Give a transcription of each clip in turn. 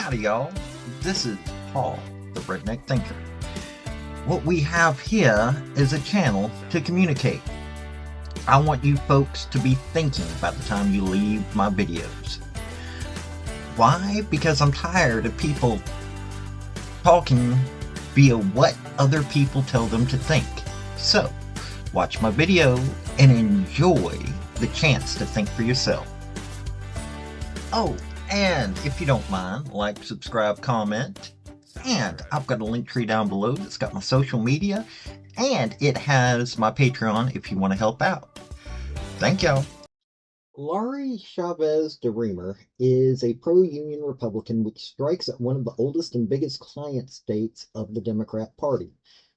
Howdy, y'all. This is Paul, the Redneck Thinker. What we have here is a channel to communicate. I want you folks to be thinking by the time you leave my videos. Why? Because I'm tired of people talking via what other people tell them to think. So, watch my video and enjoy the chance to think for yourself. Oh, and if you don't mind, like, subscribe, comment. And I've got a link tree down below that's got my social media, and it has my Patreon if you want to help out. Thank y'all. Laurie Chavez-DeRemer is a pro-union Republican which strikes at one of the oldest and biggest client states of the Democrat Party.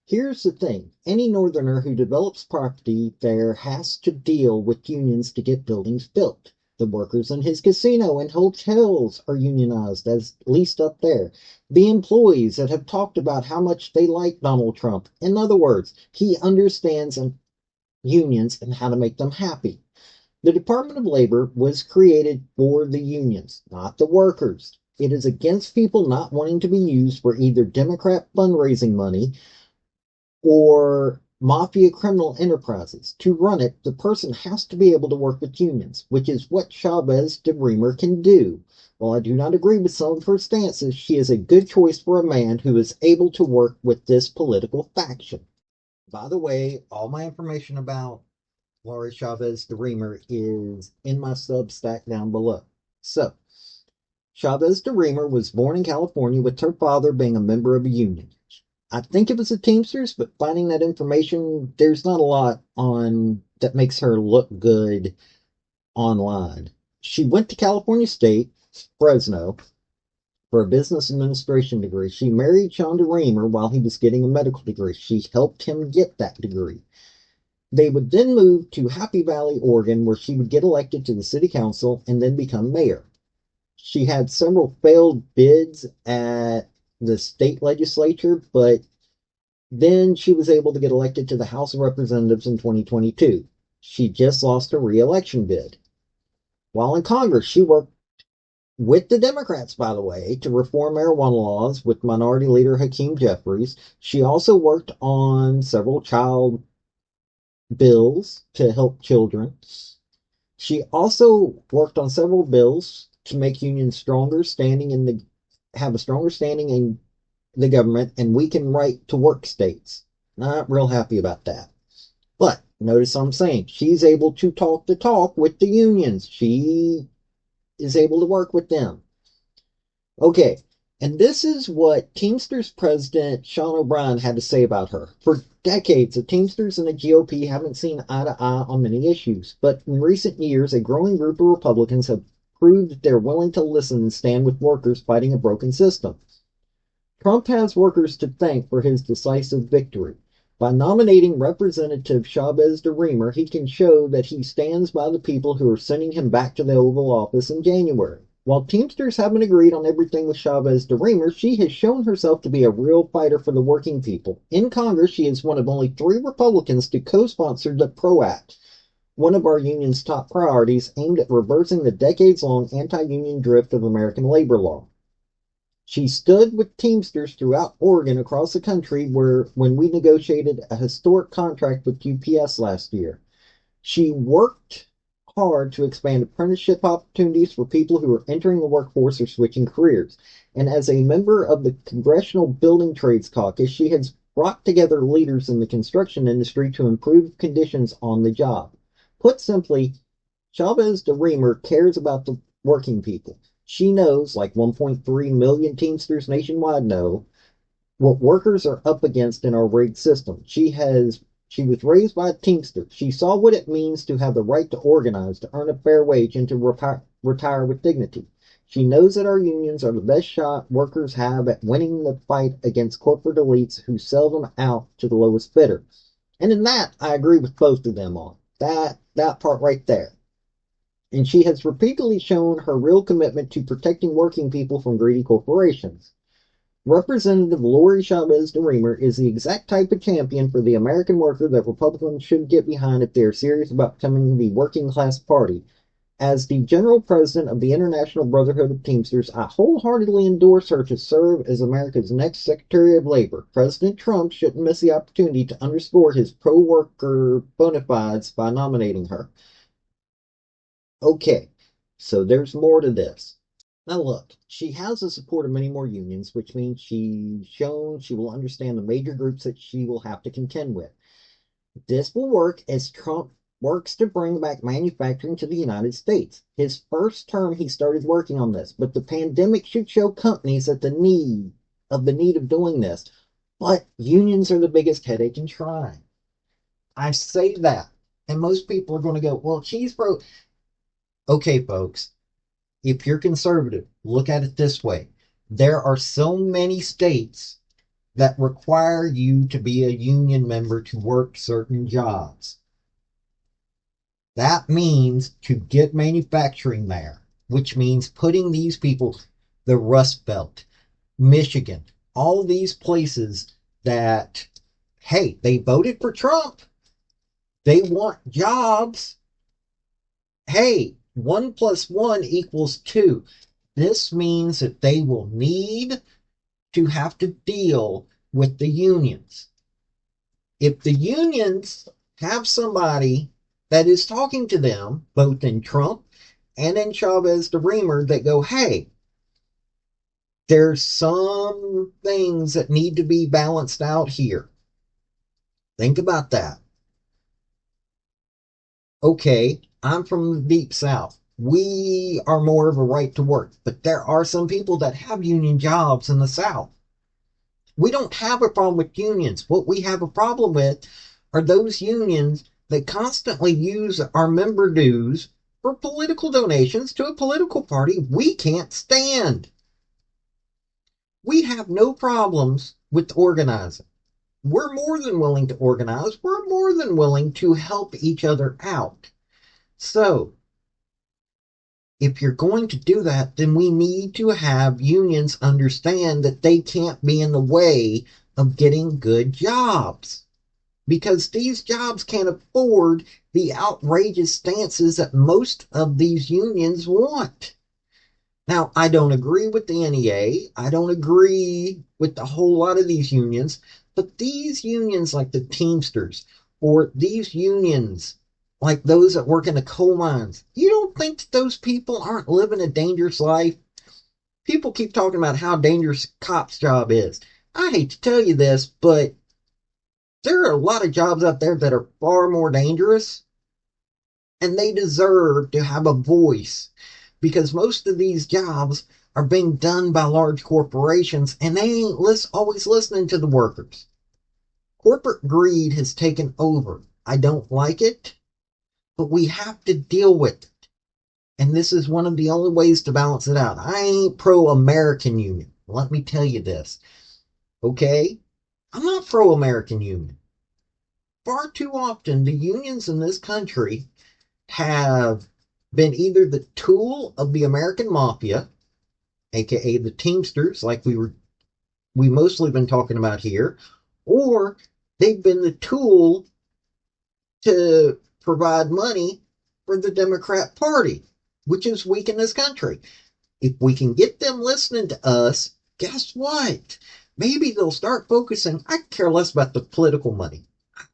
Here's the thing. Any Northerner who develops property there has to deal with unions to get buildings built. The workers in his casino and hotels are unionized, at least up there. The employees that have talked about how much they like Donald Trump. In other words, he understands unions and how to make them happy. The Department of Labor was created for the unions, not the workers. It is against people not wanting to be used for either Democrat fundraising money or mafia criminal enterprises. To run it, the person has to be able to work with unions, which is what Chavez-DeRemer can do. While I do not agree with some of her stances, she is a good choice for a man who is able to work with this political faction. By the way, all my information about Laurie Chavez-DeRemer is in my Substack down below. So, Chavez-DeRemer was born in California with her father being a member of a union. I think it was the Teamsters, but finding that information, there's not a lot on that makes her look good online. She went to California State, Fresno, for a business administration degree. She married John DeRemer while he was getting a medical degree. She helped him get that degree. They would then move to Happy Valley, Oregon, where she would get elected to the city council and then become mayor. She had several failed bids at the state legislature, but then she was able to get elected to the House of Representatives in 2022. She just lost a re-election bid. While in Congress, she worked with the Democrats, by the way, to reform marijuana laws with Minority Leader Hakeem Jeffries. She also worked on several child bills to help children. She also worked on several bills to make unions have a stronger standing in the government and weaken right to work states. Not real happy about that. But notice I'm saying she's able to talk the talk with the unions. She is able to work with them. Okay, and this is what Teamsters President Sean O'Brien had to say about her. For decades, the Teamsters and the GOP haven't seen eye to eye on many issues, but in recent years, a growing group of Republicans have proved that they're willing to listen and stand with workers fighting a broken system. Trump has workers to thank for his decisive victory. By nominating Representative Chavez-DeRemer, he can show that he stands by the people who are sending him back to the Oval Office in January. While Teamsters haven't agreed on everything with Chavez-DeRemer, she has shown herself to be a real fighter for the working people. In Congress, she is one of only 3 Republicans to co-sponsor the PRO Act, one of our union's top priorities aimed at reversing the decades-long anti-union drift of American labor law. She stood with Teamsters throughout Oregon across the country when we negotiated a historic contract with UPS last year. She worked hard to expand apprenticeship opportunities for people who are entering the workforce or switching careers. And as a member of the Congressional Building Trades Caucus, she has brought together leaders in the construction industry to improve conditions on the job. Put simply, Chavez-DeRemer cares about the working people. She knows, like 1.3 million Teamsters nationwide know, what workers are up against in our rigged system. She was raised by a Teamster. She saw what it means to have the right to organize, to earn a fair wage, and to retire with dignity. She knows that our unions are the best shot workers have at winning the fight against corporate elites who sell them out to the lowest bidder. And in that, I agree with both of them on. That part right there. And she has repeatedly shown her real commitment to protecting working people from greedy corporations. Representative Laurie Chavez-DeRemer is the exact type of champion for the American worker that Republicans should get behind if they are serious about becoming the working class party. As the General President of the International Brotherhood of Teamsters, I wholeheartedly endorse her to serve as America's next Secretary of Labor. President Trump shouldn't miss the opportunity to underscore his pro-worker bona fides by nominating her. Okay, so there's more to this. Now look, she has the support of many more unions, which means she's shown she will understand the major groups that she will have to contend with. This will work as Trump works to bring back manufacturing to the United States. His first term, he started working on this, but the pandemic should show companies that the need of doing this. But unions are the biggest headache in trying. I say that, and most people are going to go, well, she's broke. Okay, folks, if you're conservative, look at it this way. There are so many states that require you to be a union member to work certain jobs. That means to get manufacturing there, which means putting these people, the Rust Belt, Michigan, all these places that, hey, they voted for Trump. They want jobs. Hey, 1 + 1 = 2. This means that they will need to have to deal with the unions. If the unions have somebody that is talking to them, both in Trump and in Chavez-DeRemer, that go, hey, there's some things that need to be balanced out here. Think about that. Okay, I'm from the Deep South. We are more of a right to work, but there are some people that have union jobs in the South. We don't have a problem with unions. What we have a problem with are those unions that constantly use our member dues for political donations to a political party we can't stand. We have no problems with organizing. We're more than willing to organize. We're more than willing to help each other out. So, if you're going to do that, then we need to have unions understand that they can't be in the way of getting good jobs. Because these jobs can't afford the outrageous stances that most of these unions want. Now, I don't agree with the NEA. I don't agree with a whole lot of these unions. But these unions like the Teamsters, or these unions like those that work in the coal mines, you don't think that those people aren't living a dangerous life? People keep talking about how dangerous a cop's job is. I hate to tell you this, but there are a lot of jobs out there that are far more dangerous, and they deserve to have a voice, because most of these jobs are being done by large corporations, and they ain't always listening to the workers. Corporate greed has taken over. I don't like it, but we have to deal with it. And this is one of the only ways to balance it out. I ain't pro-American Union. Let me tell you this. Okay? I'm not pro-American Union. Far too often, the unions in this country have been either the tool of the American mafia, aka the Teamsters, like we mostly been talking about here, or they've been the tool to provide money for the Democrat Party, which is weak in this country. If we can get them listening to us, guess what? Maybe they'll start focusing. I care less about the political money.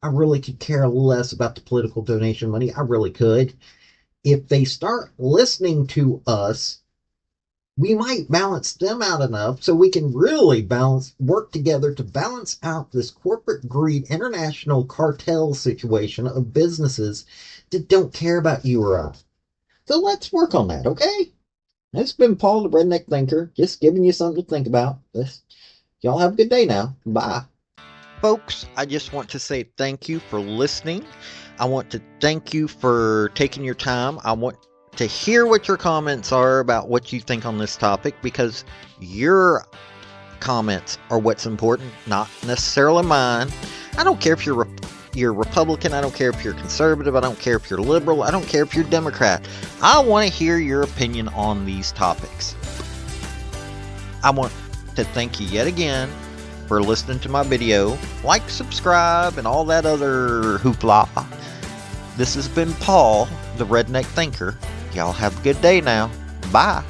I really could care less about the political donation money. I really could. If they start listening to us, we might balance them out enough so we can really work together to balance out this corporate greed, international cartel situation of businesses that don't care about you or I. So let's work on that, okay? This has been Paul, the Redneck Thinker, just giving you something to think about. Y'all have a good day now. Bye. Folks, I just want to say thank you for listening. I want to thank you for taking your time. I want to hear what your comments are about what you think on this topic, because your comments are what's important, not necessarily mine. I don't care if you're Republican. I don't care if you're conservative. I don't care if you're liberal. I don't care if you're Democrat. I want to hear your opinion on these topics. I want to thank you yet again for listening to my video. Like, subscribe, and all that other hoopla. This has been Paul, the Redneck Thinker, Y'all have a good day now. Bye.